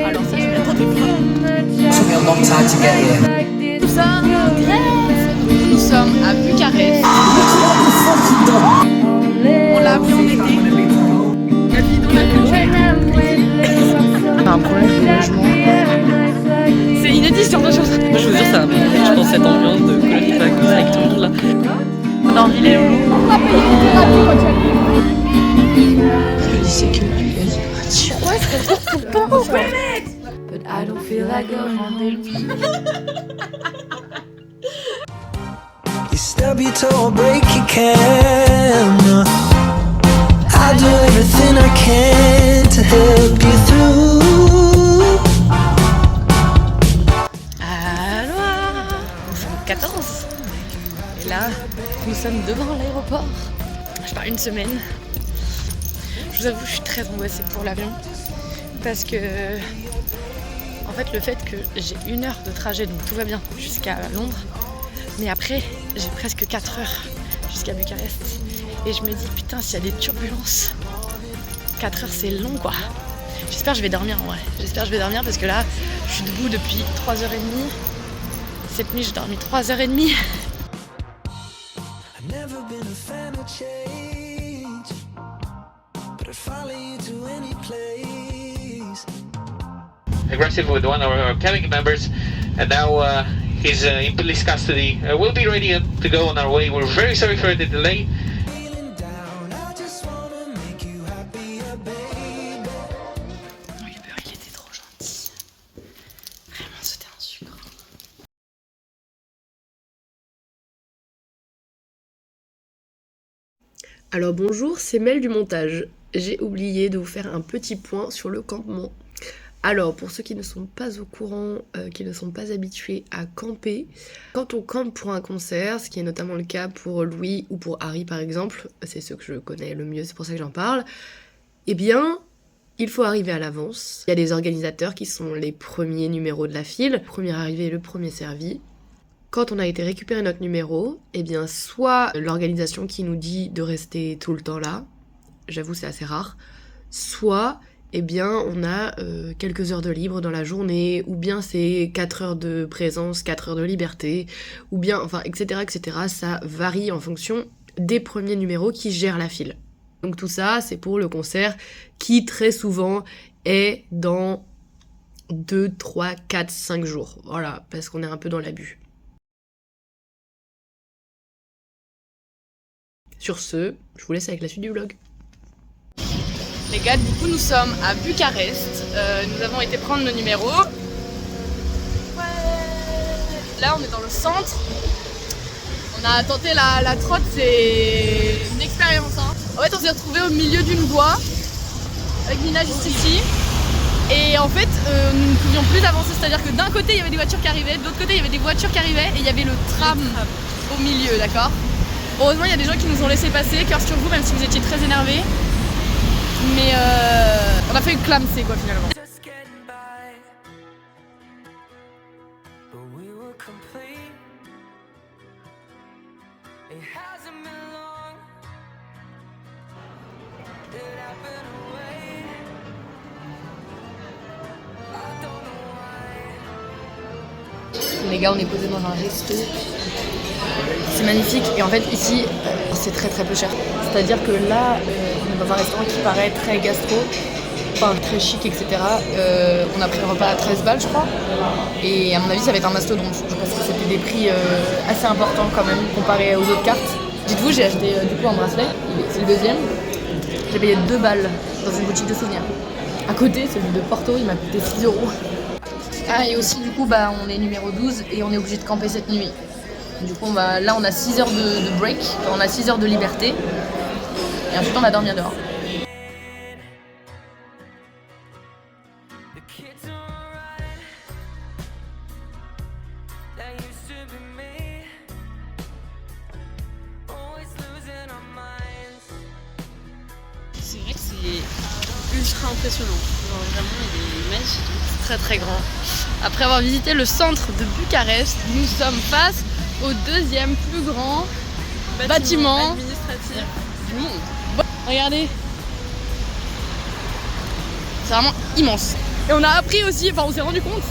Alors ça, je m'attendais pas. Took me a long time to get here. Tout ça, Grèce. Nous sommes à Bucarest. On l'a appris en été. La vie dans la culture. Un problème de logement. C'est inédit ce genre de choses. Moi, je vous jure, ça m'a fait, je pense, cette ambiance de colonie de vacances avec tout le monde là. On a envie les loulous. On va payer une thérapie quand tu as Je me dis, c'est que gratuit. pourquoi est-ce qu'on court tout le temps aux toilettes? But I don't feel like going on des Louis. You stub your toe or break your can. I do everything I can to help you through. Alors, nous sommes 14. Et là, nous sommes devant l'aéroport. Je pars une semaine. Je vous avoue, je suis très angoissée pour l'avion. Parce que, en fait, le fait que j'ai 1 heure de trajet, donc tout va bien, jusqu'à Londres. Mais après, j'ai presque 4 heures jusqu'à Bucarest. Et je me dis, putain, s'il y a des turbulences, 4 heures c'est long quoi. J'espère que je vais dormir en vrai. J'espère que je vais dormir parce que là, je suis debout depuis 3h30. Cette nuit, j'ai dormi 3h30. I've never been a fan of change, but I'd follow you to any place. Aggressive with one of our cabin members, and now he's in police custody. We'll be ready to go on our way. We're very sorry for the delay. Feeling down, I just wanna make you happier, baby. Uber, il était trop gentil. Vraiment, c'était un sucre. Alors bonjour, c'est Mel du montage. J'ai oublié de vous faire un petit point sur le campement. Alors pour ceux qui ne sont pas au courant, qui ne sont pas habitués à camper, quand on campe pour un concert, ce qui est notamment le cas pour Louis ou pour Harry par exemple, c'est ceux que je connais le mieux, c'est pour ça que j'en parle, eh bien il faut arriver à l'avance. Il y a des organisateurs qui sont les premiers numéros de la file, le premier arrivé, le premier servi. Quand on a été récupérer notre numéro, eh bien soit l'organisation qui nous dit de rester tout le temps là, j'avoue c'est assez rare, soit eh bien on a quelques heures de libre dans la journée, ou bien c'est 4 heures de présence, 4 heures de liberté, ou bien, enfin, etc., etc. Ça varie en fonction des premiers numéros qui gèrent la file. Donc tout ça, c'est pour le concert qui très souvent est dans 2, 3, 4, 5 jours. Voilà, parce qu'on est un peu dans l'abus. Sur ce, je vous laisse avec la suite du vlog. Les gars, du coup, nous sommes à Bucarest. Nous avons été prendre nos numéros. Là, on est dans le centre. On a tenté la trotte, c'est une expérience. Hein. En fait, on s'est retrouvés au milieu d'une voie avec Nina juste ici. Et en fait, nous ne pouvions plus avancer. C'est-à-dire que d'un côté, il y avait des voitures qui arrivaient, de l'autre côté, il y avait des voitures qui arrivaient et il y avait le tram au milieu, d'accord ? Heureusement, il y a des gens qui nous ont laissé passer, cœur sur vous, même si vous étiez très énervés. Mais on a fait une clamsée quoi finalement. Just getting by, but we were complete. It hasn't been long. It happened away. I don't know why. Les gars, on est posés dans un resto. C'est magnifique et en fait ici c'est très très peu cher. C'est-à-dire que là on est dans un restaurant qui paraît très gastro, enfin très chic etc. On a pris le repas à 13 balles je crois. Et à mon avis ça va être un mastodonte. Parce que c'était des prix assez importants quand même comparé aux autres cartes. Dites-vous j'ai acheté du coup un bracelet, c'est le deuxième. J'ai payé 2 balles dans une boutique de souvenirs. À côté celui de Porto il m'a coûté 6 €. Ah et aussi du coup bah on est numéro 12 et on est obligé de camper cette nuit. Du coup, là, on a 6 heures de break, on a 6 heures de liberté, et ensuite on va dormir dehors. The kids are right. That used to be me. Always losing our minds. C'est vrai que c'est ultra impressionnant. Genre vraiment, il est magique. C'est très très grand. Après avoir visité le centre de Bucarest, nous sommes face au deuxième plus grand bâtiment administratif du monde. Regardez. C'est vraiment immense. Et on a appris aussi, enfin on s'est rendu compte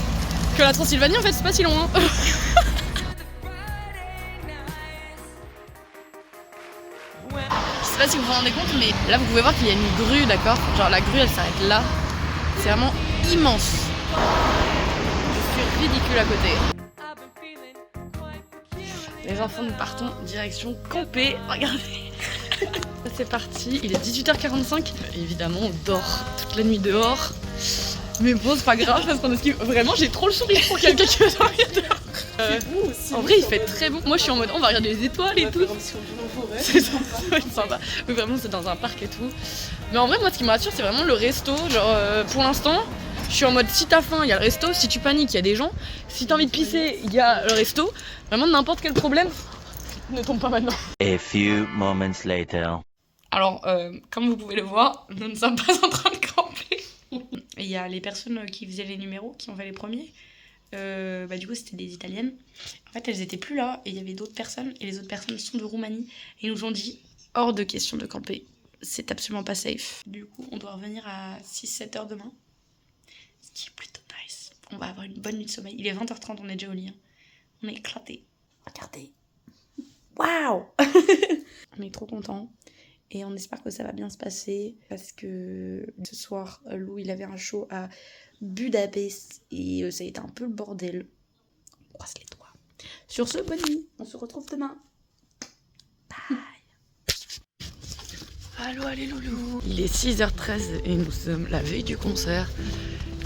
que la Transylvanie en fait c'est pas si loin. Je sais pas si vous vous rendez compte, mais là vous pouvez voir qu'il y a une grue, d'accord? Genre la grue elle s'arrête là. C'est vraiment immense. Je suis ridicule à côté. Les enfants, nous partons direction camper. Regardez. C'est parti, il est 18h45. Évidemment, on dort toute la nuit dehors. Mais bon, c'est pas grave parce qu'on a ski. Vraiment, j'ai trop le sourire pour quelqu'un qui veut dormir dehors. En vrai, il fait très bon. Moi, je suis en mode, on va regarder les étoiles et tout. C'est sympa. Mais vraiment, c'est dans un parc et tout. Mais en vrai, moi, ce qui me rassure, c'est vraiment le resto. Genre, pour l'instant, je suis en mode, si t'as faim, il y a le resto. Si tu paniques, il y a des gens. Si t'as envie de pisser, il y a le resto. Vraiment, n'importe quel problème, ne tombe pas maintenant. A few moments later. Alors, comme vous pouvez le voir, nous ne sommes pas en train de camper. Il y a les personnes qui faisaient les numéros, qui ont fait les premiers. Du coup, c'était des Italiennes. En fait, elles étaient plus là et il y avait d'autres personnes. Et les autres personnes sont de Roumanie. Et ils nous ont dit, hors de question de camper. C'est absolument pas safe. Du coup, on doit revenir à 6-7 heures demain. Ce qui est plutôt nice. On va avoir une bonne nuit de sommeil. Il est 20h30, on est déjà au lit. Hein. On est éclatés. Regardez. Waouh. On est trop contents. Et on espère que ça va bien se passer. Parce que ce soir, Lou, il avait un show à Budapest. Et ça a été un peu le bordel. On croise les doigts. Sur ce, bonne nuit. On se retrouve demain. Bye. Allô, loulou. Il est 6h13 et nous sommes la veille du concert.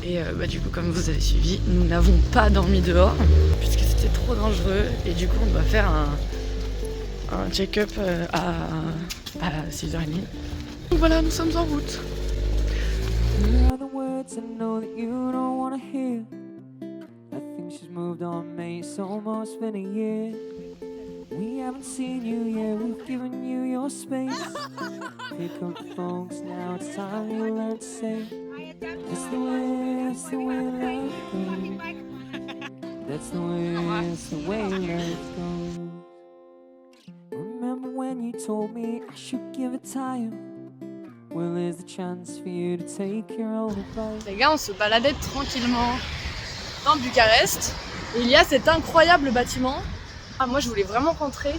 Et du coup, comme vous avez suivi, nous n'avons pas dormi dehors. Puisque c'était trop dangereux. Et du coup, on doit faire un check-up à 6h30. Donc voilà, nous sommes en route. Here are the words I know that you don't wanna hear. I think she's moved on, mate, it's almost been a year. We haven't seen you yet, we've given you your space. Pick up the phone, 'cause now it's time you learn to say that's the way love goes. That's the way love goes. Remember when you told me I should give it time? Well, there's the chance for you to take your own advice. Les gars, on se baladait tranquillement dans Bucarest. Et il y a cet incroyable bâtiment. Moi, je voulais vraiment rentrer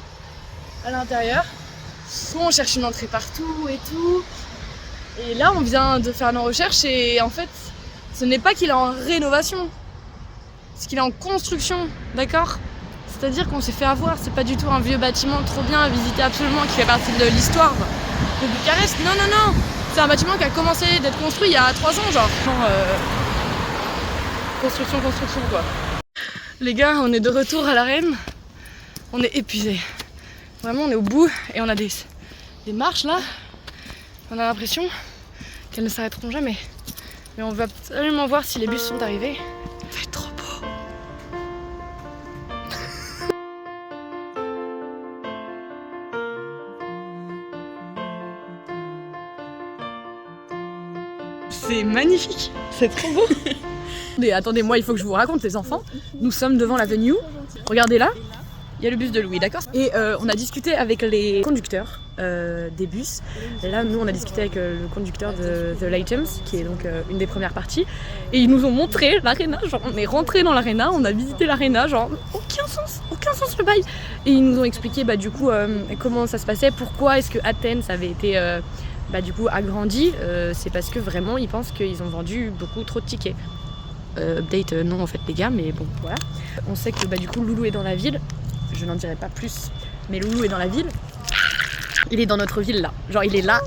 à l'intérieur. On cherche une entrée partout et tout. Et là, on vient de faire nos recherches et en fait, ce n'est pas qu'il est en rénovation. C'est qu'il est en construction, d'accord ? C'est-à-dire qu'on s'est fait avoir. C'est pas du tout un vieux bâtiment trop bien à visiter absolument qui fait partie de l'histoire de Bucarest. Non. C'est un bâtiment qui a commencé d'être construit il y a 3 ans, genre. Construction, quoi. Les gars, on est de retour à l'arène. On est épuisés. Vraiment, on est au bout et on a des marches là. On a l'impression qu'elles ne s'arrêteront jamais. Mais on va absolument voir si les bus sont arrivés. Ça va être trop beau. C'est magnifique. C'est trop beau. Mais attendez, moi il faut que je vous raconte les enfants. Nous sommes devant l'avenue. Regardez là. Il y a le bus de Louis, d'accord ? Et on a discuté avec les conducteurs des bus. Là, nous, on a discuté avec le conducteur de The Lighthouse, qui est donc une des premières parties. Et ils nous ont montré l'aréna. Genre, on est rentré dans l'aréna, on a visité l'aréna. Genre, aucun sens le bail. Et ils nous ont expliqué, du coup, comment ça se passait, pourquoi est-ce que Athènes avait été, agrandi. C'est parce que vraiment, ils pensent qu'ils ont vendu beaucoup trop de tickets. Update, non, en fait, les gars, mais bon, voilà. On sait que, du coup, Loulou est dans la ville. Je n'en dirai pas plus, mais Loulou est dans la ville. Il est dans notre ville là. Genre il est là,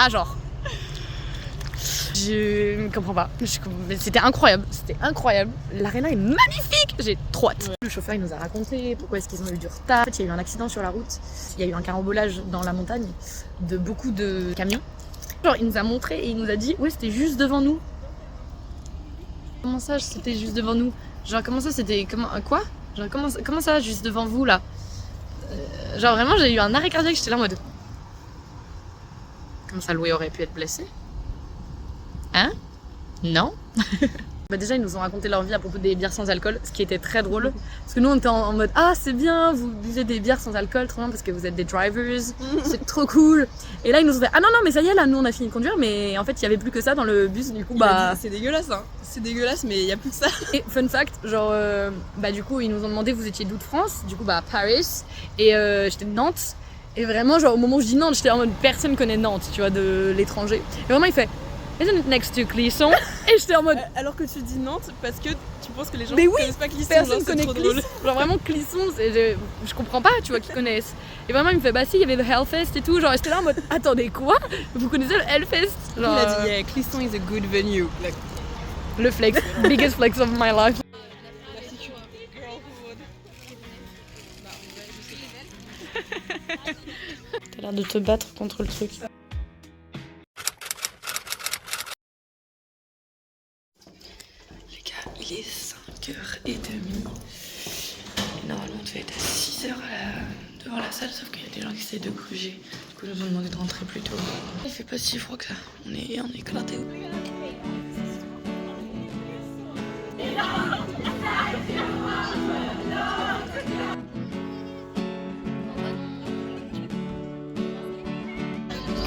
genre. Je ne comprends pas. C'était incroyable. L'aréna est magnifique. J'ai trop hâte. Le chauffeur il nous a raconté pourquoi est-ce qu'ils ont eu du retard. En fait, il y a eu un accident sur la route. Il y a eu un carambolage dans la montagne de beaucoup de camions. Genre il nous a montré et il nous a dit ouais c'était juste devant nous. Comment ça c'était juste devant nous? Genre comment ça c'était quoi? Genre, comment ça, juste devant vous, là? Genre, vraiment, j'ai eu un arrêt cardiaque, j'étais là en mode... Comment ça, Louis aurait pu être blessé? Hein? Non? Bah déjà ils nous ont raconté leur vie à propos des bières sans alcool, ce qui était très drôle. Parce que nous on était en mode ah c'est bien, vous buvez des bières sans alcool, trop bien parce que vous êtes des drivers, c'est trop cool. Et là ils nous ont fait ah non mais ça y est là nous on a fini de conduire mais en fait il y avait plus que ça dans le bus du coup bah... C'est dégueulasse hein, c'est dégueulasse mais il y a plus que ça. Et fun fact, genre bah du coup ils nous ont demandé vous étiez d'où de France, du coup bah Paris et j'étais de Nantes. Et vraiment genre au moment où je dis Nantes j'étais en mode personne connaît Nantes tu vois de l'étranger. Et vraiment il fait isn't it next to Clisson? Et j'étais en mode Alors que tu dis Nantes parce que tu penses que les gens mais oui, connaissent pas Clisson, personne genre, connaît c'est trop drôle. Clisson. Genre vraiment Clisson, je comprends pas, tu vois, qu'ils connaissent. Et vraiment il me fait bah si, il y avait le Hellfest et tout, genre j'étais là en mode attendez quoi? Vous connaissez le Hellfest? Genre, Il a dit yeah, Clisson is a good venue. Like, le flex, biggest flex of my life. T'as l'air de te battre contre le truc. Les gars, il est 5h30. Et normalement on devait être à 6h devant la salle, sauf qu'il y a des gens qui essaient de gruger. Du coup, ils nous ont demandé de rentrer plus tôt. Il fait pas si froid que ça. On est éclaté.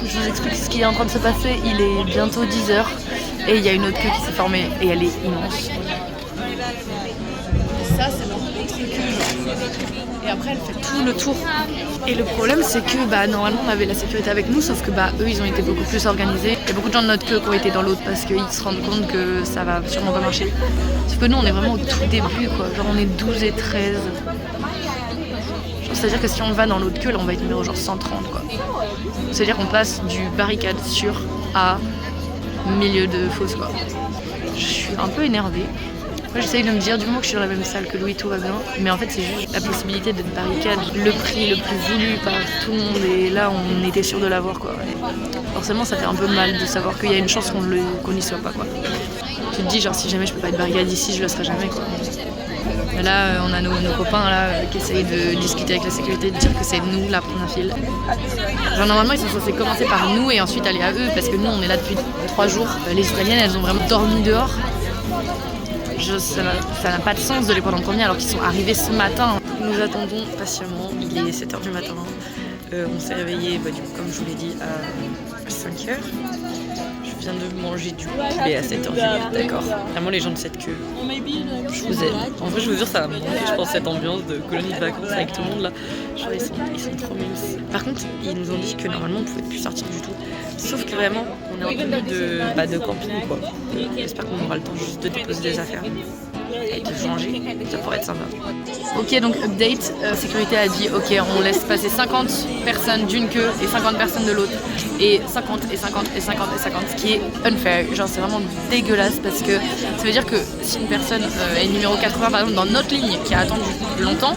Je vous explique ce qui est en train de se passer. Il est bientôt 10h et il y a une autre queue qui s'est formée et elle est immense. Ça, c'est leur autre queue. Et après, elle fait tout le tour. Et le problème, c'est que bah, normalement, on avait la sécurité avec nous, sauf que bah, eux, ils ont été beaucoup plus organisés. Il y a beaucoup de gens de notre queue qui ont été dans l'autre parce qu'ils se rendent compte que ça va sûrement pas marcher. Sauf que nous, on est vraiment au tout début, quoi. Genre, on est 12 et 13. C'est-à-dire que si on va dans l'autre queue, là, on va être numéro genre 130, quoi. C'est-à-dire qu'on passe du barricade sur à milieu de fosse, quoi. Je suis un peu énervée. Moi, j'essaye de me dire, du moment que je suis dans la même salle que Louis, tout va bien. Mais en fait, c'est juste la possibilité d'être barricade, le prix le plus voulu par tout le monde. Et là, on était sûr de l'avoir, quoi. Et forcément, ça fait un peu mal de savoir qu'il y a une chance qu'on n'y soit pas, quoi. Tu te dis, genre, si jamais je peux pas être barricade ici, je le serai jamais, quoi. Et là, on a nos copains là qui essayent de discuter avec la sécurité, de dire que c'est nous la première file. Genre normalement ils sont censés commencer par nous et ensuite aller à eux parce que nous on est là depuis 3 jours. Les Italiennes elles ont vraiment dormi dehors. Ça n'a pas de sens de les prendre en premier alors qu'ils sont arrivés ce matin. Nous attendons patiemment, il est 7h du matin. On s'est réveillé du coup, comme je vous l'ai dit à 5h. Je viens de manger du poulet à 7h, d'accord. Vraiment les gens de cette queue, je vous aime. En vrai je vous jure ça va me manquer, je pense cette ambiance de colonie de vacances avec tout le monde là. Genre ils sont trop mimes. Par contre ils nous ont dit que normalement on pouvait plus sortir du tout. Sauf que vraiment on est en tenue de camping quoi. J'espère qu'on aura le temps juste de déposer des affaires et de changer, ça pourrait être sympa. Ok donc update, sécurité a dit ok on laisse passer 50 personnes d'une queue et 50 personnes de l'autre. Et 50 et 50 et 50 et 50, ce qui est unfair, genre c'est vraiment dégueulasse parce que ça veut dire que si une personne est numéro 80 par exemple dans notre ligne qui a attendu longtemps,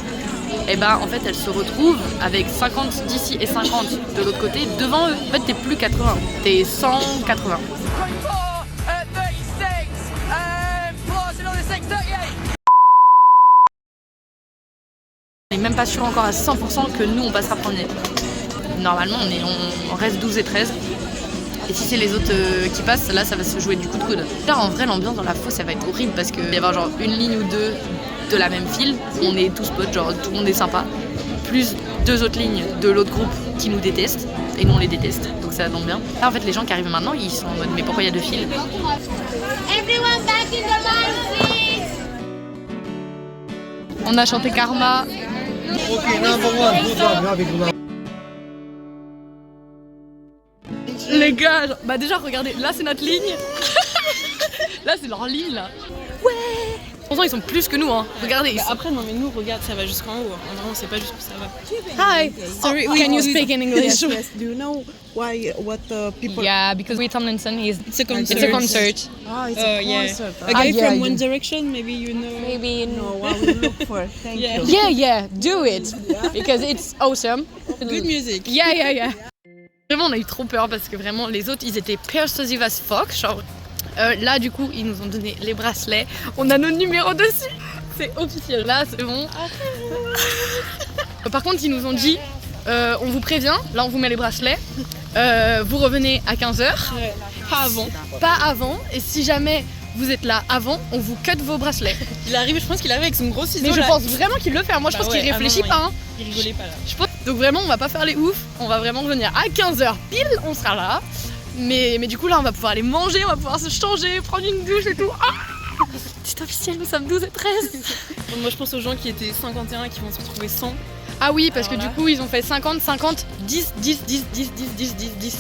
et ben en fait elle se retrouve avec 50 d'ici et 50 de l'autre côté devant eux. En fait t'es plus 80, t'es 180. On n'est même pas sûr encore à 100% que nous on passera premier. Normalement on reste 12 et 13. Et si c'est les autres qui passent, là ça va se jouer du coup de coude. Là en vrai l'ambiance dans la fosse ça va être horrible parce qu'il va y avoir genre une ligne ou deux de la même file. On est tous potes, genre tout le monde est sympa. Plus 2 autres lignes de l'autre groupe qui nous détestent. Et nous on les déteste, donc ça tombe bien. Là en fait les gens qui arrivent maintenant ils sont en mode mais pourquoi il y a 2 files? Everyone back in the line, please. On a chanté Karma. Les gars, bah déjà regardez, là c'est notre ligne. Là c'est leur ligne là. Ouais. Pourtant ils sont plus que nous hein. Regardez. Bah, après non mais nous regarde ça va jusqu'en haut. En vrai on sait pas jusqu'où ça va. Hi. Sorry, can you speak in English? Yes. Do you know what people? Yeah, because Louis Tomlinson It's a concert. It's a concert. Ah, it's a yeah. concert. A guy yeah, from yeah. One Direction, maybe you know. Maybe No, I will look for it. Thank Yeah. you. Yeah, do it because it's awesome. Good music. Yeah. Vraiment, on a eu trop peur parce que vraiment, les autres, ils étaient persuasive as fuck. Genre, là, du coup, ils nous ont donné les bracelets. On a nos numéros dessus. C'est officiel. Là, c'est bon. Par contre, ils nous ont dit, on vous prévient. Là, on vous met les bracelets. Vous revenez à 15h. Ouais. Pas avant. Pas avant. Et si jamais vous êtes là avant, on vous cut vos bracelets. Il arrive, je pense qu'il arrive avec son gros ciseau. Mais je là. pense vraiment qu'il le fait. Moi, je Bah pense ouais, qu'il réfléchit non, pas. Hein. Il rigolait pas là. Je pense... Donc vraiment, on va pas faire les oufs. On va vraiment venir à 15h pile, on sera là. Mais du coup, là, on va pouvoir aller manger, on va pouvoir se changer, prendre une douche et tout. Ah, c'est officiel, nous sommes 12 et 13. Donc moi, je pense aux gens qui étaient 51 qui vont se retrouver 100. Ah oui, parce Alors que là. du coup, ils ont fait 50, 50, 10, 10, 10, 10, 10, 10, 10, 10.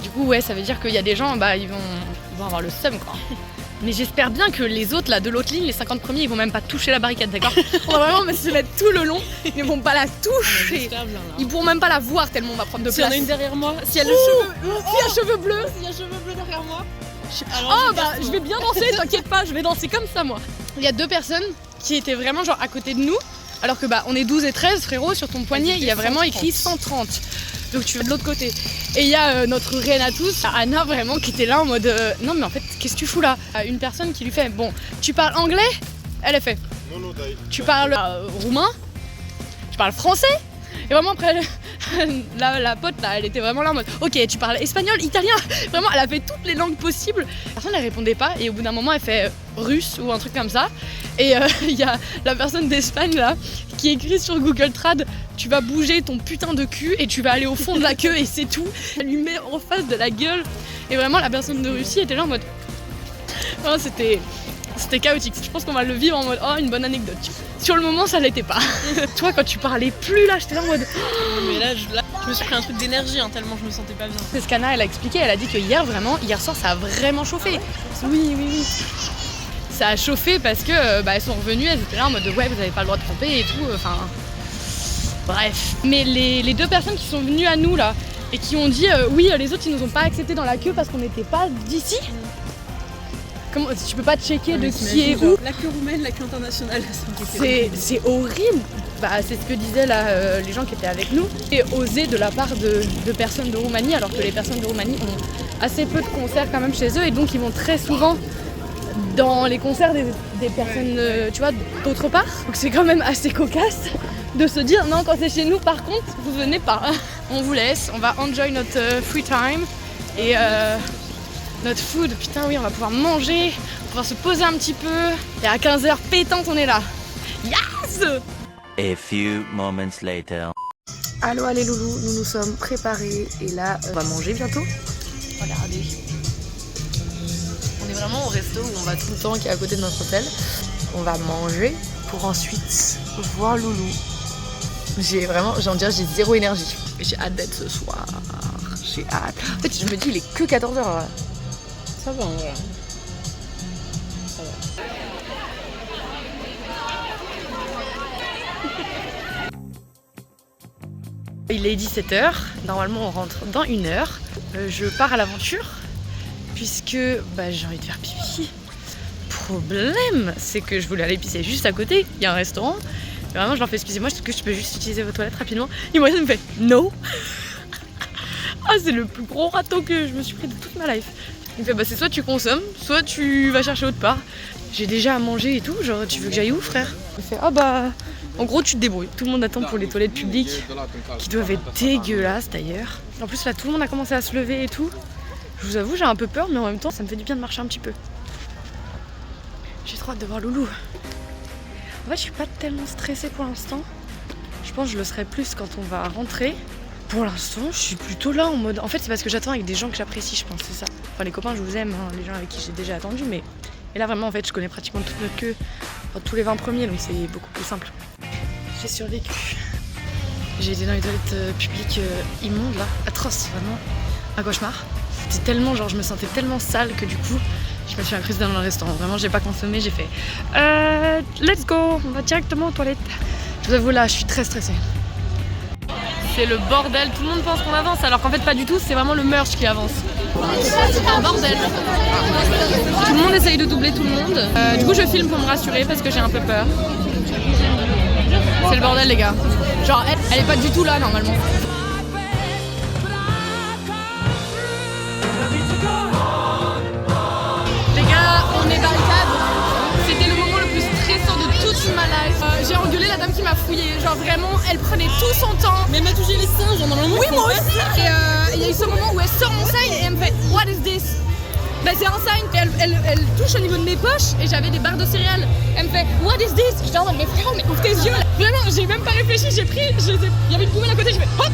Du coup, ouais, ça veut dire qu'il y a des gens, bah, ils vont avoir le seum, quoi. Mais j'espère bien que les autres, là, de l'autre ligne, les 50 premiers, ils vont même pas toucher la barricade, d'accord? On va vraiment se mettre tout le long, ils vont pas la toucher. J'espère bien là. Ils pourront même pas la voir tellement on va prendre de S'il y en place. a une derrière moi, s'il y a le S'il y a cheveux bleus, s'il y a cheveux bleus derrière moi. oh bah je vais bien danser, t'inquiète pas, je vais danser comme ça moi. Il y a deux personnes qui étaient vraiment genre à côté de nous, alors que bah on est 12 et 13 frérot, sur ton poignet il y a vraiment écrit 130. Donc tu vas de l'autre côté. Et il y a notre reine à tous, Anna vraiment qui était là en mode non mais en fait qu'est-ce que tu fous là? Une personne qui lui fait bon tu parles anglais? Elle a fait tu parles roumain? Tu parles français? Et vraiment après la pote là elle était vraiment là en mode ok tu parles espagnol, italien, vraiment elle a fait toutes les langues possibles. Personne ne répondait pas et au bout d'un moment elle fait russe ou un truc comme ça. Et il y a la personne d'Espagne là qui écrit sur Google Trad tu vas bouger ton putain de cul et tu vas aller au fond de la queue et c'est tout. Elle lui met en face de la gueule et vraiment la personne de Russie était là en mode vraiment, c'était chaotique. Je pense qu'on va le vivre en mode oh une bonne anecdote. Sur le moment ça l'était pas. Toi quand tu parlais plus là j'étais là en mode Mais là, je me suis pris un truc d'énergie hein, tellement je me sentais pas bien. c'est ce qu'Anna elle a expliqué, elle a dit que hier soir ça a vraiment chauffé. Oui. Ça a chauffé parce que bah, elles sont revenues, elles étaient là en mode ouais vous avez pas le droit de tromper et tout, enfin bref. Mais les deux personnes qui sont venues à nous là et qui ont dit oui les autres ils nous ont pas acceptés dans la queue parce qu'on n'était pas d'ici. Comment tu peux pas checker de qui est où? La queue roumaine, la queue internationale, C'est horrible. Bah, c'est ce que disaient là, les gens qui étaient avec nous. Et osé de la part de personnes de Roumanie, alors que les personnes de Roumanie ont assez peu de concerts quand même chez eux et donc ils vont très souvent dans les concerts des personnes tu vois, d'autre part. Donc c'est quand même assez cocasse de se dire non quand c'est chez nous par contre vous venez pas. On vous laisse, on va enjoy notre free time et notre food, putain oui on va pouvoir manger, on va pouvoir se poser un petit peu et à 15h pétante on est là. Yes! A few moments later. Allô les loulous, nous nous sommes préparés et là on va manger bientôt. Regardez. On est vraiment au resto où on va tout le temps qui est à côté de notre hôtel. On va manger pour ensuite voir Loulou. J'ai j'ai zéro énergie. J'ai hâte d'être ce soir. J'ai hâte. En fait je me dis il est que 14h là. Ça va, voilà. Il est 17h, normalement on rentre dans 1 heure. Je pars à l'aventure puisque bah, j'ai envie de faire pipi. Problème, c'est que je voulais aller pisser juste à côté, il y a un restaurant. Et vraiment je leur fais excusez-moi, est-ce que je peux juste utiliser vos toilettes rapidement? Et moi il me fait no. Ah c'est le plus gros râteau que je me suis pris de toute ma life. Il me fait bah c'est soit tu consommes, soit tu vas chercher autre part. J'ai déjà à manger et tout, genre tu veux que j'aille où frère? Il fait ah bah en gros tu te débrouilles. Tout le monde attend pour les toilettes publiques qui doivent être dégueulasses d'ailleurs. En plus là tout le monde a commencé à se lever et tout. Je vous avoue j'ai un peu peur mais en même temps ça me fait du bien de marcher un petit peu. J'ai trop hâte de voir Loulou. En fait je suis pas tellement stressée pour l'instant. Je pense que je le serai plus quand on va rentrer. Pour l'instant, je suis plutôt là en mode... En fait, c'est parce que j'attends avec des gens que j'apprécie, je pense, c'est ça. Enfin, les copains, je vous aime, hein, les gens avec qui j'ai déjà attendu, mais... Et là, vraiment, en fait, je connais pratiquement toute notre queue, enfin, tous les 20 premiers, donc c'est beaucoup plus simple. J'ai survécu. J'ai été dans les toilettes publiques immondes, là. Atroce, vraiment. Un cauchemar. C'était tellement, genre, je me sentais tellement sale que du coup, je me suis incrustée dans le restaurant. Vraiment, j'ai pas consommé, j'ai fait... let's go, on va directement aux toilettes. Je vous avoue, là, je suis très stressée. C'est le bordel, tout le monde pense qu'on avance alors qu'en fait pas du tout, c'est vraiment le merch qui avance. C'est un bordel. Tout le monde essaye de doubler tout le monde. Du coup je filme pour me rassurer parce que j'ai un peu peur. C'est le bordel les gars. Genre elle est pas du tout là normalement. Les gars, on est barricade. C'était le moment le plus stressant de toute ma life. J'ai engueulé la dame qui m'a fouillé. Genre vraiment, elle prenait tout son temps. Mais elle m'a touché les seins, genre normalement. Oui, moi aussi. Et il y a eu ce moment où elle sort mon sein et elle me fait What is this? Bah c'est enceinte, elle touche au niveau de mes poches et j'avais des barres de céréales. Elle me fait What is this? Je dis non mais frérot mais ouvre tes yeux là. Vraiment j'ai même pas réfléchi, j'ai pris, il y avait une poubelle à côté, je fais hop.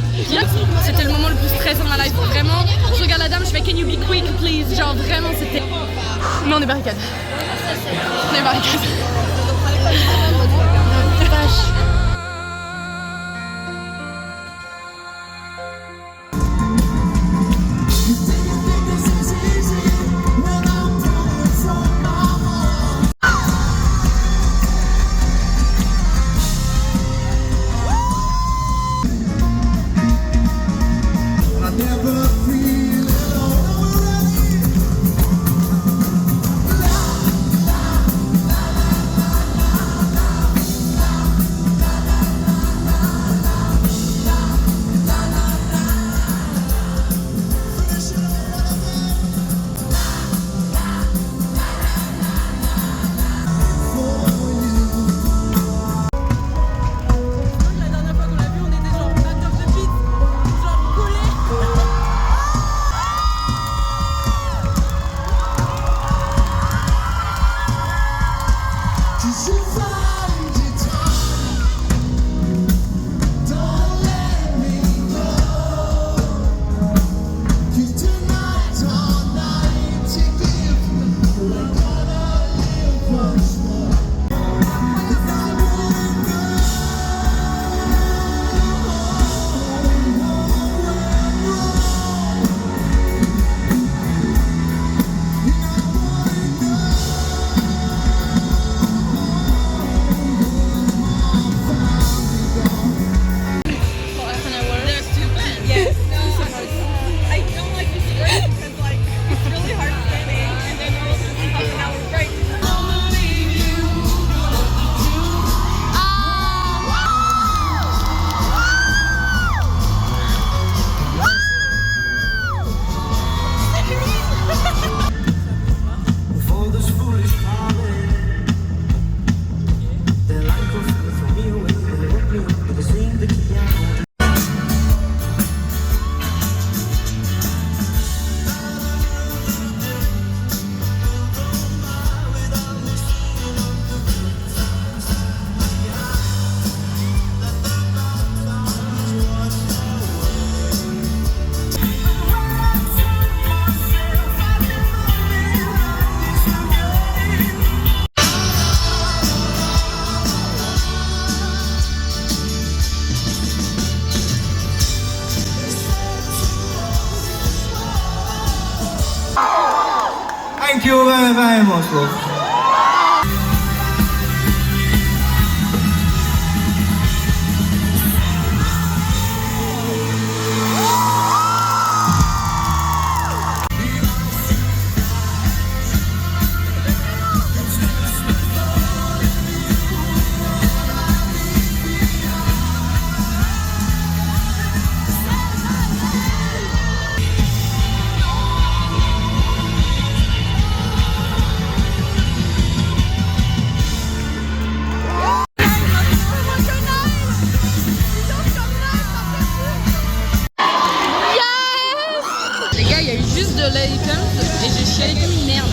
C'était le moment le plus stressant de ma life, vraiment. Je regarde la dame, je fais Can you be quick please? Genre vraiment c'était... Mais on est barricade. On est barricade. Thank you very, very much, love. Et j'ai chialé comme une merde.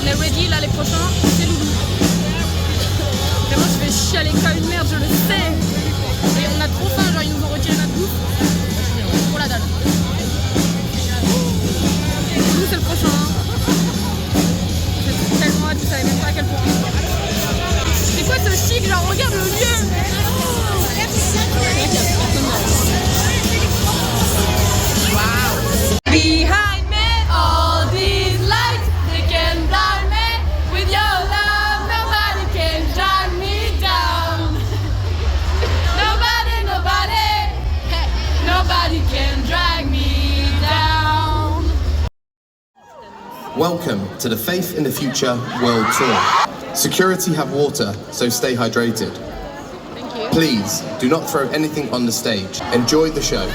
On est ready là, les prochains, c'est Loulou. Vraiment je vais chialer comme une merde, je le sais. Et on a trop faim, genre ils nous ont retiré notre bouffe. Pour la dalle. Loulou c'est le prochain. J'ai tellement hâte, tu savais même pas à quel point. C'est quoi ce chic, genre regarde le lieu. Behind me, all these lights, they can blind me. With your love, nobody can drag me down. Nobody, hey, nobody can drag me down. Welcome to the Faith in the Future World Tour. Security have water, so stay hydrated. Thank you. Please, do not throw anything on the stage. Enjoy the show.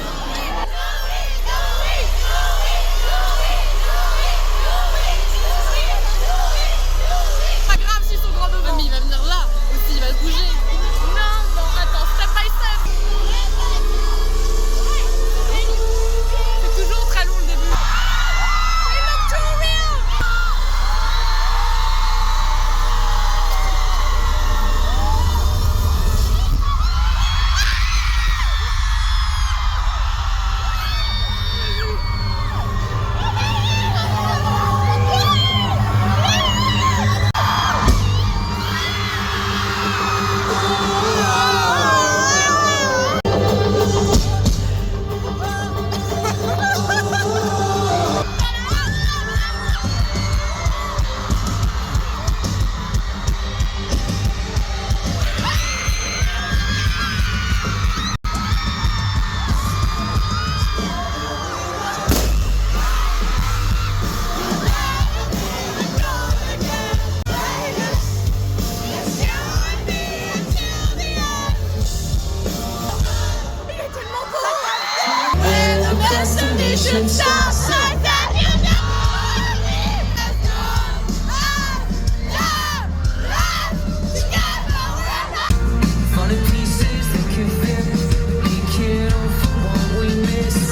can stop. Funny pieces that can fit, making up for what we miss.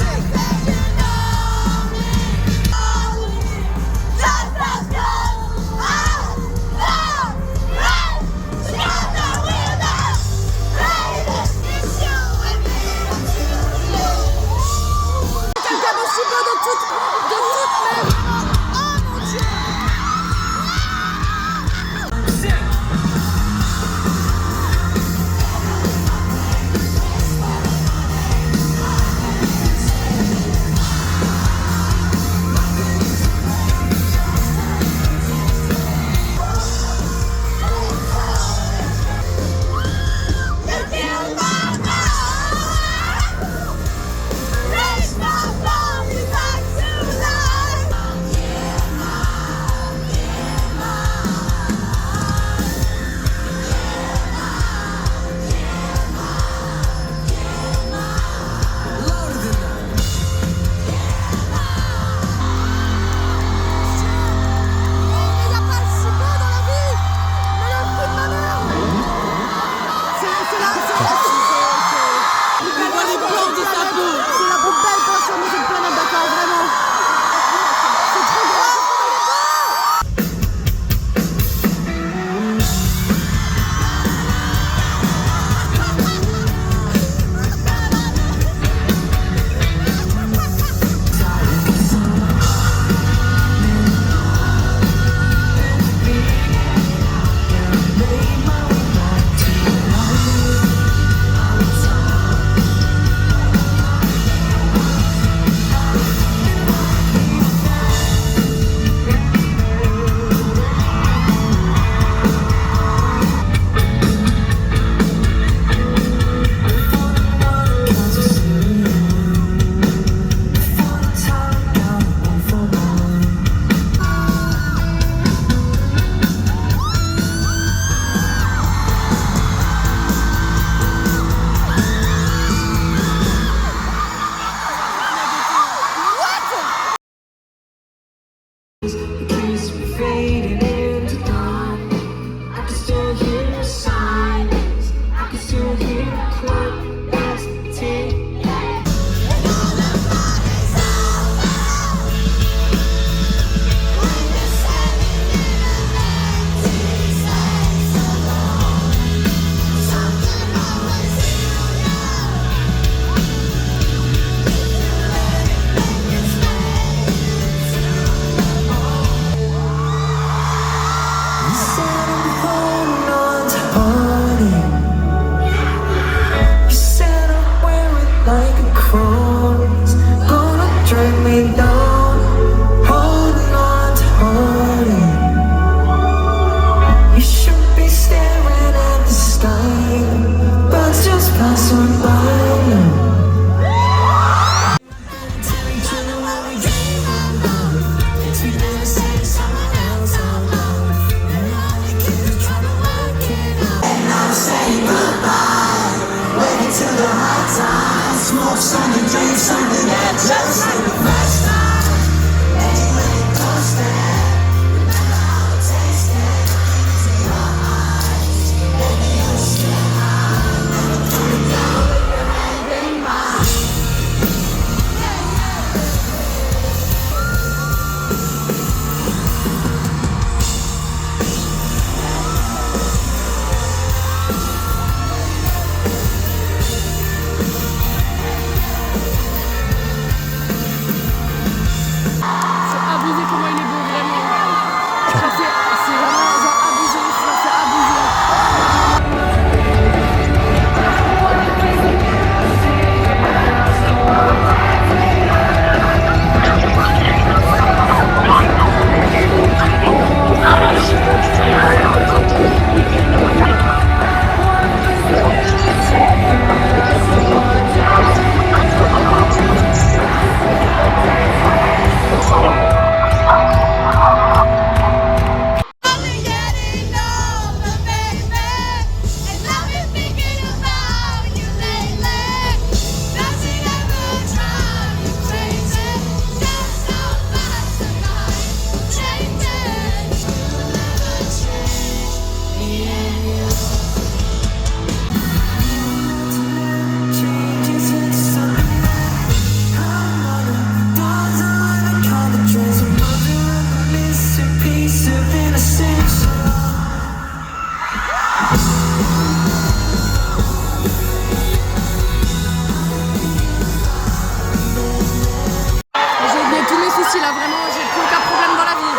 là, vraiment, j'ai plus aucun problème dans la vie.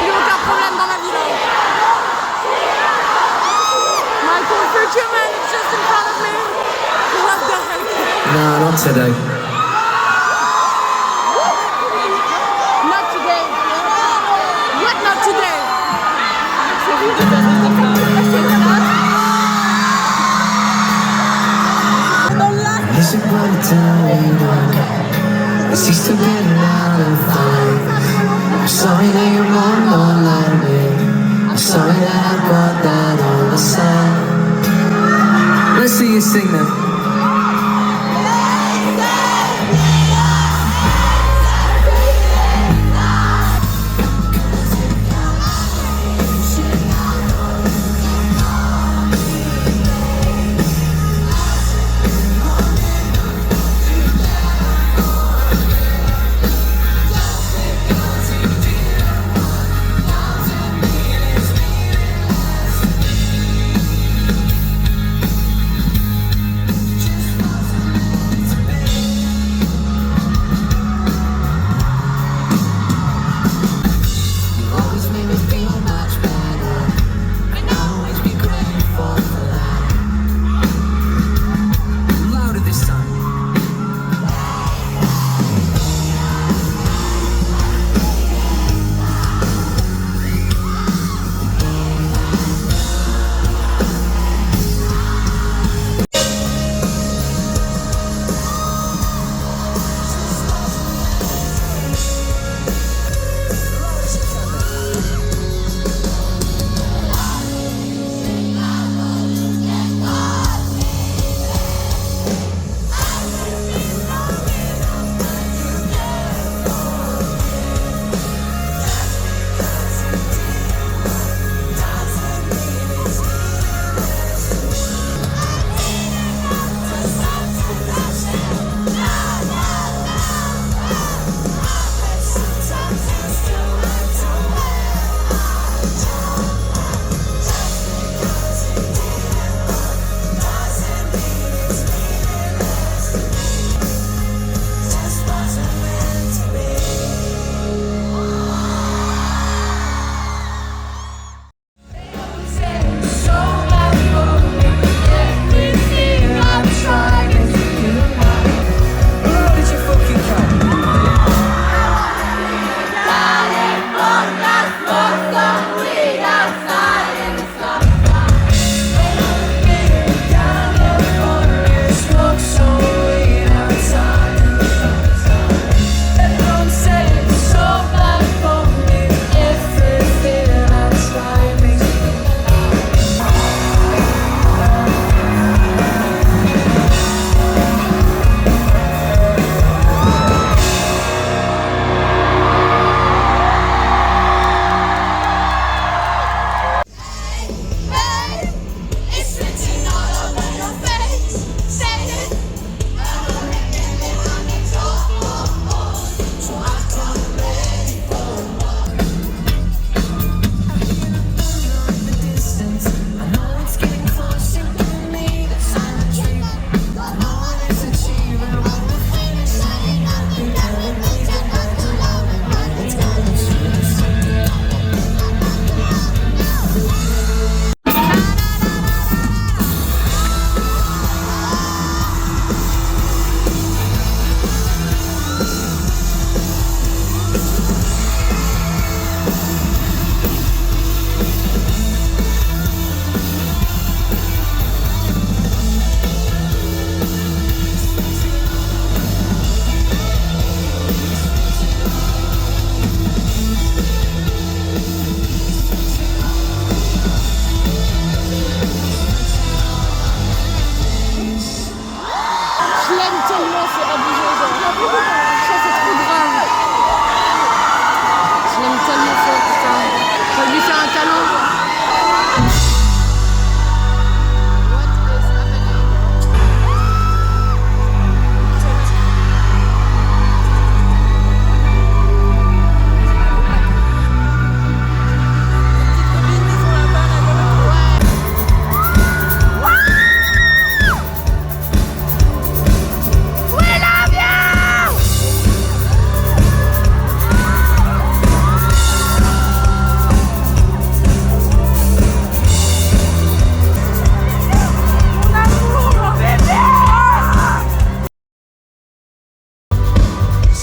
Plus aucun problème dans la vie, là. Michael Fisherman is just in front of me. What the heck? No, not today. Not today. What not today? Is it gonna tell me? Is he still getting out of fight? I'm sorry that you're more like me. I'm sorry that I brought that on the side. Let's see you sing now.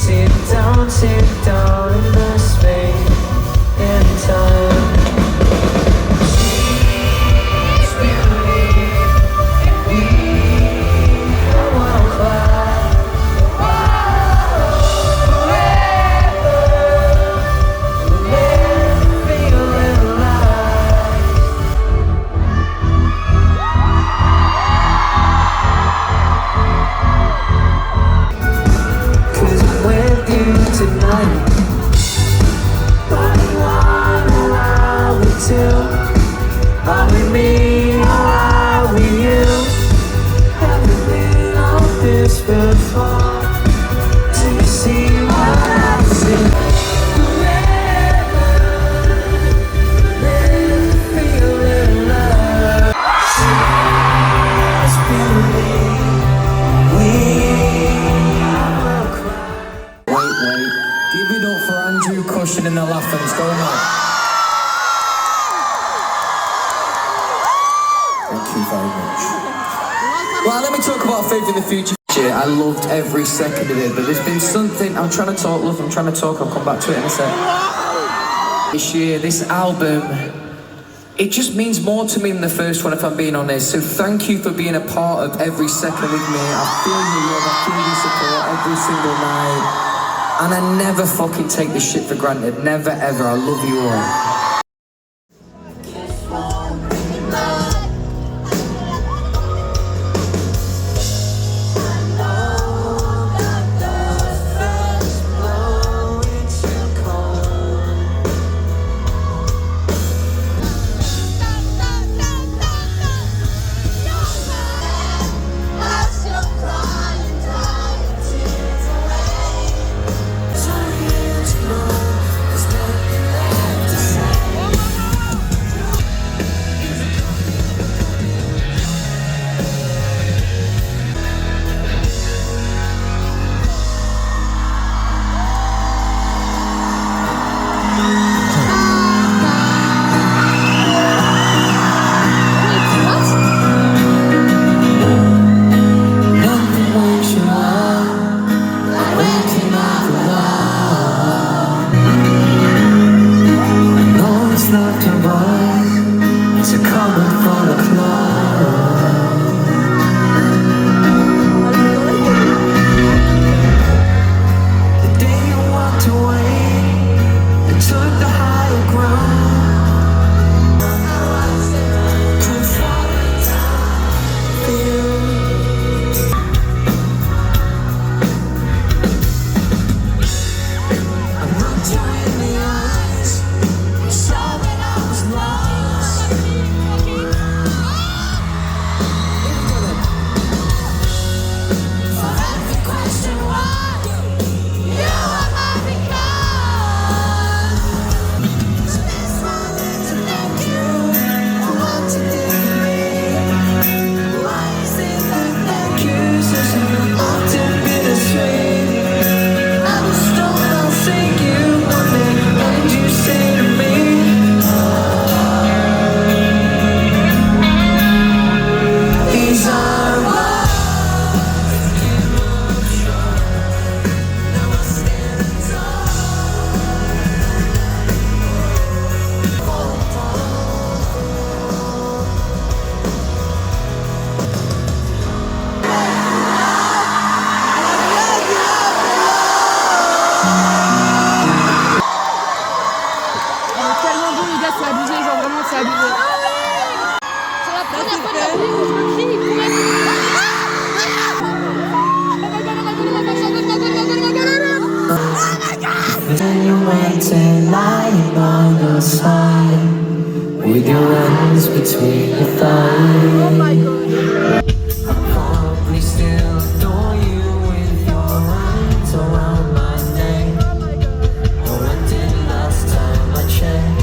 Sit down in the space and time. She's believe we are one class. Forever, never feeling alive. Cause I'm with you tonight. Are we two? Are we me or are we you? Haven't been on this before. Do you see what I see? Forever, never feeling love. Just believe we will cry. Wait. Give it up for Andrew Cushion and the Laffins. Go on. Thank you very much. Well, let me talk about faith in the future. I loved every second of it, but there's been something. I'm trying to talk, love. I'm trying to talk. I'll come back to it in a sec. This year, this album, it just means more to me than the first one, if I'm being honest. So thank you for being a part of every second with me. I feel your love, I feel your support every single night. And I never fucking take this shit for granted. Never, ever. I love you all. Lying on your side with your hands between your thighs. Oh my god. I'll probably still adore you with your hands around my neck. Oh, I did last time I checked.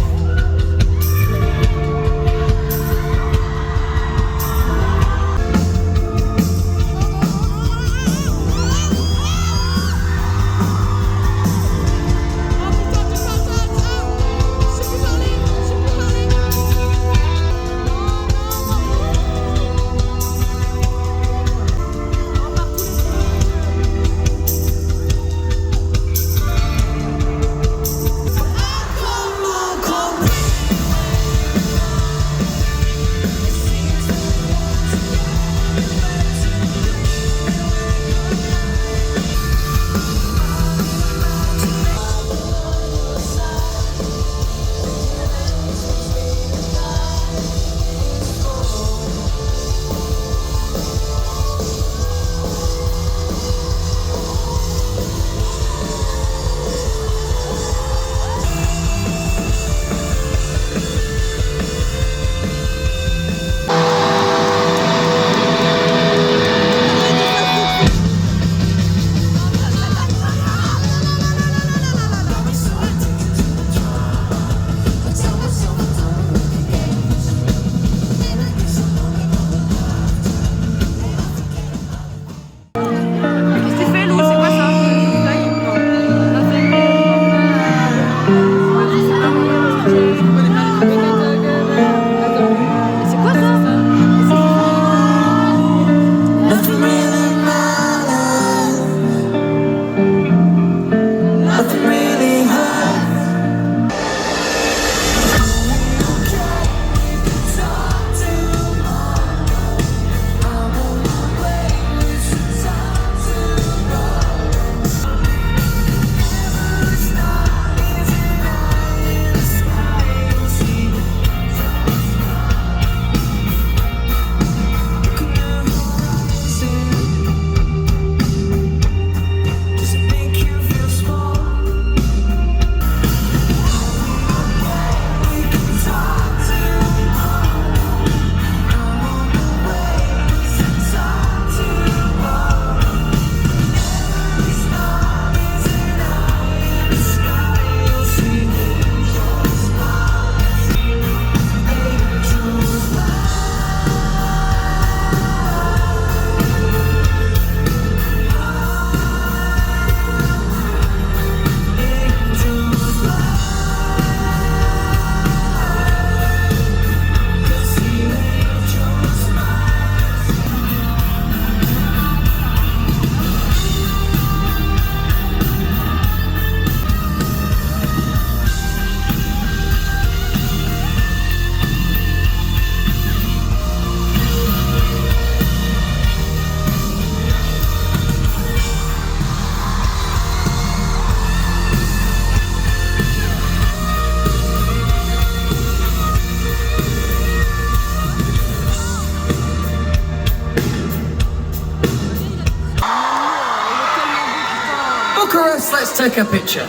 let's take a picture.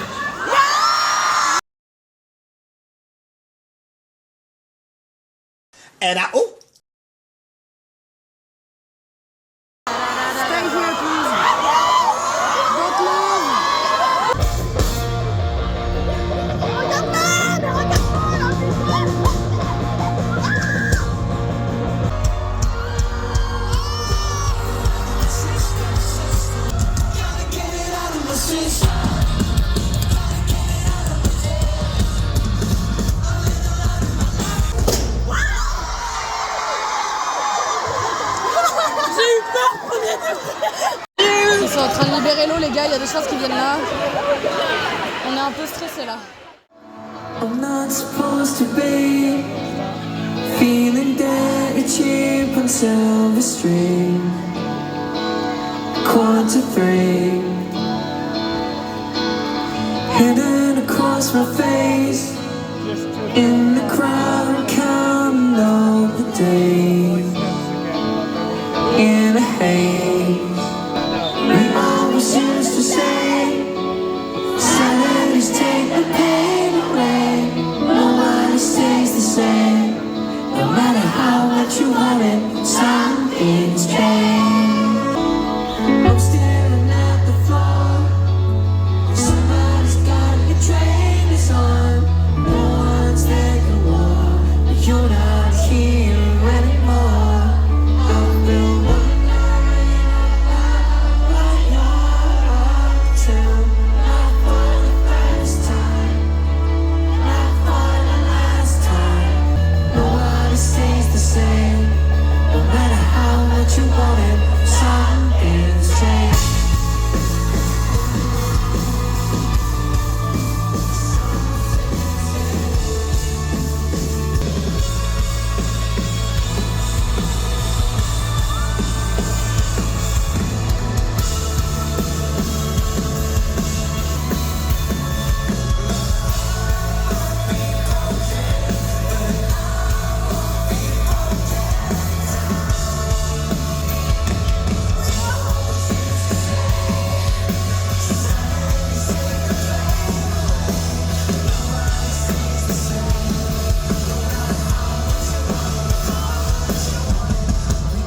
And I, oh, Stay here, please. Don't leave. Ils sont en train de libérer l'eau, les gars, il y a des choses qui viennent là. On est un peu stressés là. I'm not supposed to be feeling dirty, cheap on Silver Street. 2:45. Hidden across my face in the crowd, counting all the days in a haze. We always used to say, Saturdays take the pain away. Nobody stays the same. No matter how much you want it, something's changed. I'm staring at the floor. Somebody's gotta get trained is on. No one's taking war, but you're not here anymore. I've been wondering about your heart too. Not for the first time, not for the last time. Nobody stays the same. No matter how much you want it, something's changed.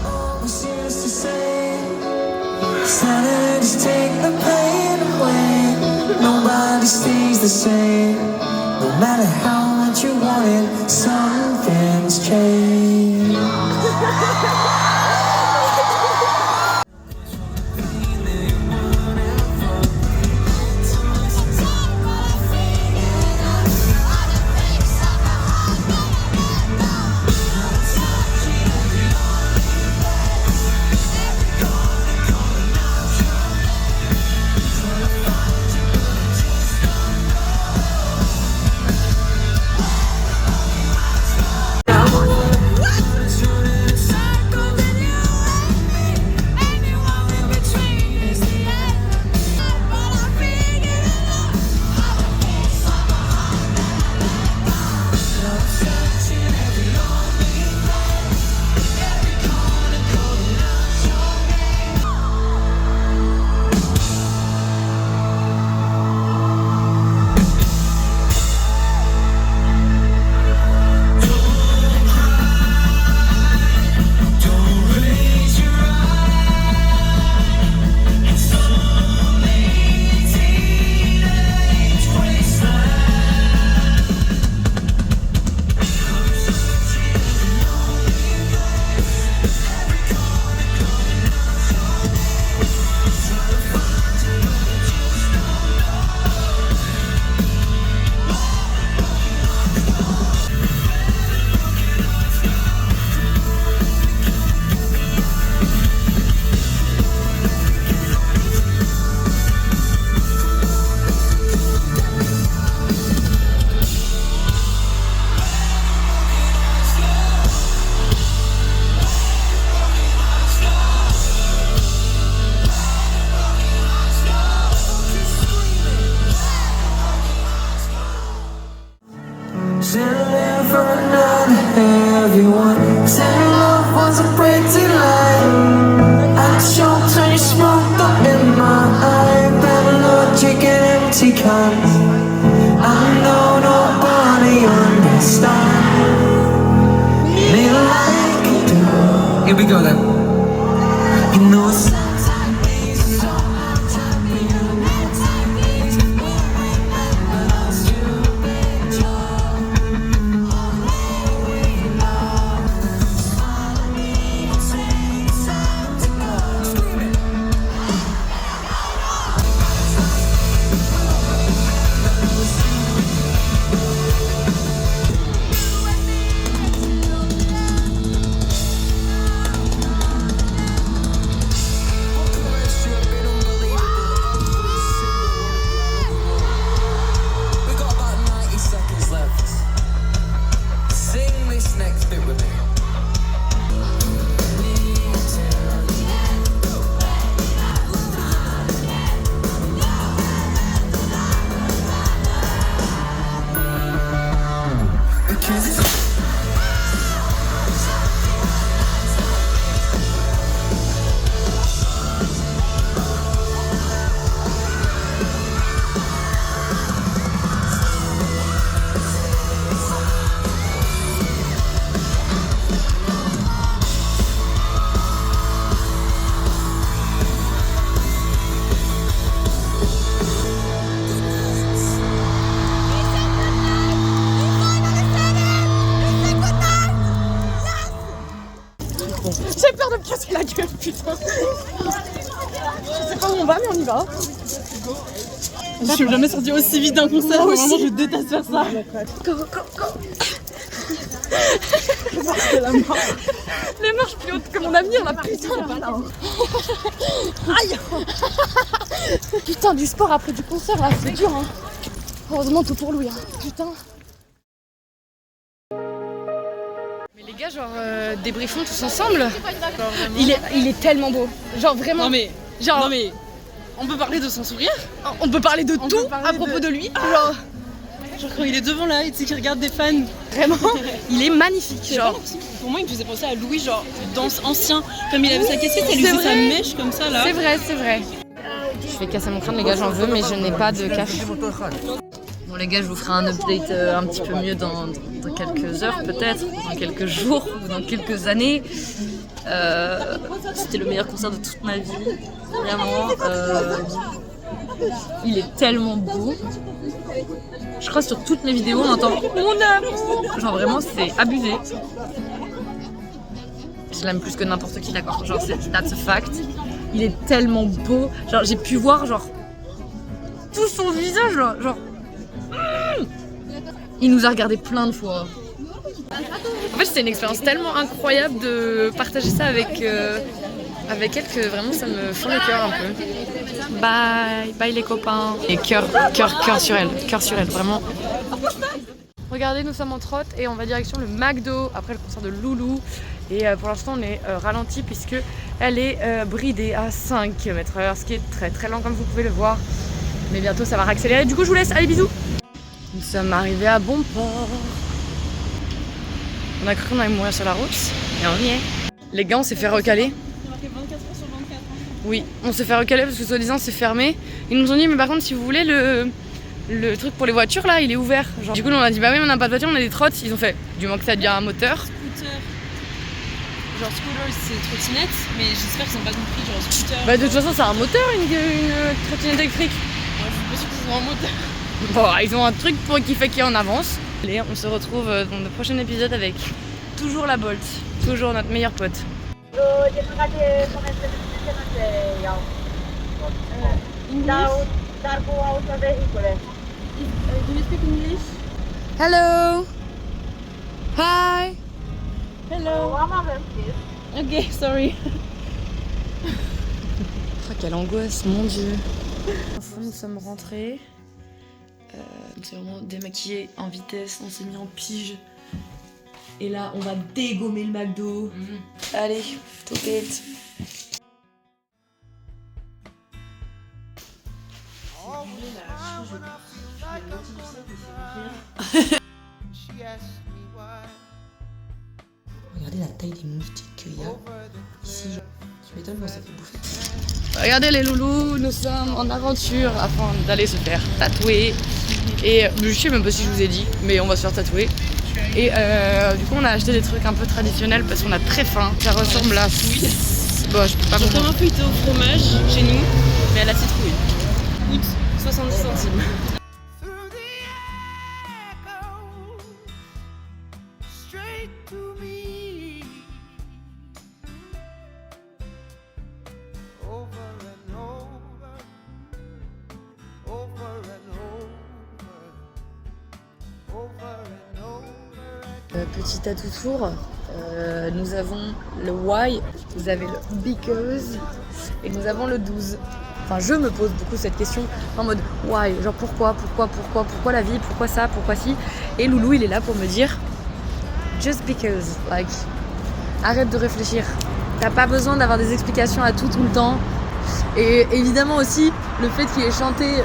Always used to say, Saturdays take the pain away. Nobody stays the same. No matter how much you want it, something's changed. What? empty cans. I know nobody understands me like you do. Here we go then. You know J'ai peur de me casser la gueule, putain. Je sais pas où on va, mais on y va. Je suis jamais sortie aussi vite d'un concert. Vraiment, je déteste faire ça. Go. Les marches plus hautes que mon avenir, là, putain. Aïe. Putain, du sport après du concert, là, c'est dur, hein. Heureusement, tout pour Louis, hein. Putain. Mais les gars, genre, débriefons tous ensemble. Il est tellement beau. Genre, vraiment. Non mais, on peut parler de son sourire. On peut parler de tout à propos de lui. Genre quand il est devant là, tu sais qu'il regarde des fans. Vraiment, il est magnifique. Genre, pour moi, il me faisait penser à Louis, genre danse ancien. Comme il avait sa casquette, elle lui faisait sa mèche comme ça là. C'est vrai. Je vais casser mon crâne, les gars, j'en veux, mais je n'ai pas de cache. Bon, les gars, je vous ferai un update un petit peu mieux dans quelques heures, peut-être, dans quelques jours, ou dans quelques années. C'était le meilleur concert de toute ma vie, vraiment. Il est tellement beau. Je crois que sur toutes mes vidéos, on entend mon amour. Genre vraiment, c'est abusé. Je l'aime plus que n'importe qui, d'accord. Genre, that's a fact. Il est tellement beau. Genre, j'ai pu voir genre tout son visage, genre. Il nous a regardé plein de fois. En fait, c'était une expérience tellement incroyable de partager ça avec elle que vraiment ça me fend le cœur un peu. Bye les copains. Et cœur sur elle, vraiment. Regardez, nous sommes en trotte et on va direction le McDo après le concert de Loulou. Et pour l'instant, on est ralenti puisque elle est bridée à 5 km/h, ce qui est très très lent comme vous pouvez le voir. Mais bientôt, ça va réaccélérer. Du coup, je vous laisse. Allez, bisous. Nous sommes arrivés à bon port. On a cru qu'on allait mourir sur la route et on y est. Les gars, on s'est fait recaler. C'est marqué 24 heures sur 24. Oui, on s'est fait recaler parce que soi-disant c'est fermé. Ils nous ont dit mais par contre si vous voulez le truc pour les voitures là il est ouvert. Genre, du coup on a dit bah oui mais on n'a pas de voiture, on a des trottes. Ils ont fait du moins que ça devient un moteur. Scooter. Genre scooter c'est trottinette mais j'espère qu'ils n'ont pas compris genre scooter. Bah de toute façon c'est un moteur une trottinette électrique. Ouais, je suis pas sûre qu'ils ont un moteur. Bon ils ont un truc qui fait qu'il est en avance. Allez on se retrouve dans le prochain épisode avec toujours la Bolt, toujours notre meilleur pote. Do you speak English? Hello. Hi. Hello. Ok, sorry. Oh, quelle angoisse, mon dieu. Nous sommes rentrés. On s'est vraiment démaquillés en vitesse, on s'est mis en pige. Et là, on va dégommer le McDo. Allez, top it. Regardez la taille des moustiques qu'il y a ici. Tu m'étonnes, moi ça fait bouffer. Regardez les loulous, nous sommes en aventure afin d'aller se faire tatouer. Et je sais même pas si je vous ai dit, mais on va se faire tatouer. Et du coup on a acheté des trucs un peu traditionnels parce qu'on a très faim. Ça ressemble à... Bon, je peux pas Comme un feuilleté au fromage chez nous, mais à la citrouille. Coûte 70 centimes. Petit tatou tour, nous avons le why, vous avez le because et nous avons le 12. Enfin, je me pose beaucoup cette question en mode why, genre pourquoi la vie, pourquoi ça, pourquoi si. Et Loulou il est là pour me dire just because, like arrête de réfléchir. T'as pas besoin d'avoir des explications à tout le temps. Et évidemment aussi le fait qu'il ait chanté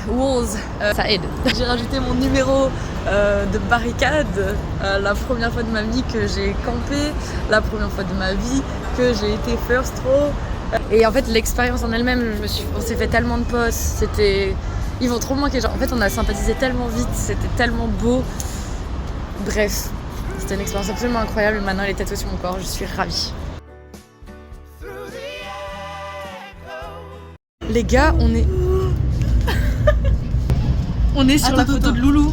Walls, ça aide. J'ai rajouté mon numéro de barricade, la première fois de ma vie que j'ai campé, la première fois de ma vie que j'ai été first row. Et en fait l'expérience en elle-même, on s'est fait tellement de posts, ils vont trop me manquer. Genre, en fait on a sympathisé tellement vite, c'était tellement beau. Bref, c'était une expérience absolument incroyable et maintenant elle est tatouée sur mon corps, je suis ravie. Les gars, on est... on est sur la photo de Loulou.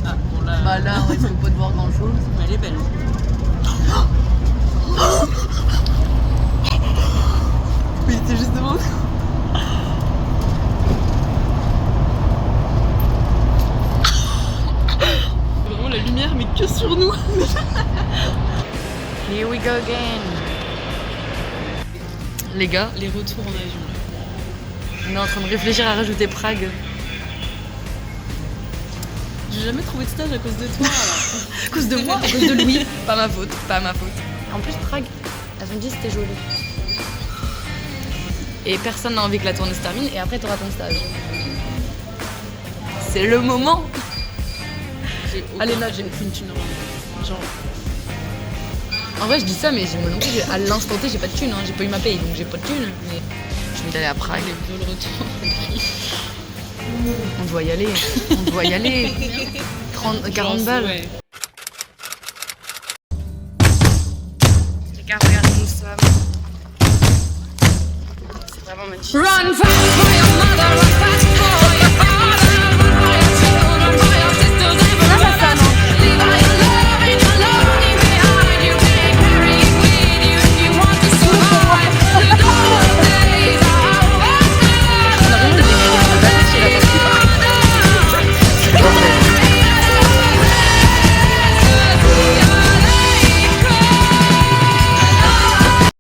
Ah, bon là... Bah là, on risque pas de voir grand chose. Mais elle est belle. Oui, c'est justement... Vraiment la lumière, mais que sur nous. Here we go again. Les gars, Les retours en avion. on est en train de réfléchir à rajouter Prague. J'ai jamais trouvé de stage à cause de toi. À cause de moi, à cause de Louis. Pas ma faute, pas ma faute. En plus, Prague, elles ont dit que c'était joli. Et personne n'a envie que la tournée se termine et après t'auras ton stage. C'est le moment. Allez, là, j'ai aucune thune. Genre... En vrai, je dis ça, mais moi non plus, à l'instant T, j'ai pas de thune, hein. J'ai pas eu ma paye, donc j'ai pas de thune. Mais je vais d'aller à Prague. Le retour. On doit y aller, on doit y aller. 40 balles. Ouais. Les gars, regardez où nous sommes. C'est vraiment magnifique. Run fast for your mother, run fast for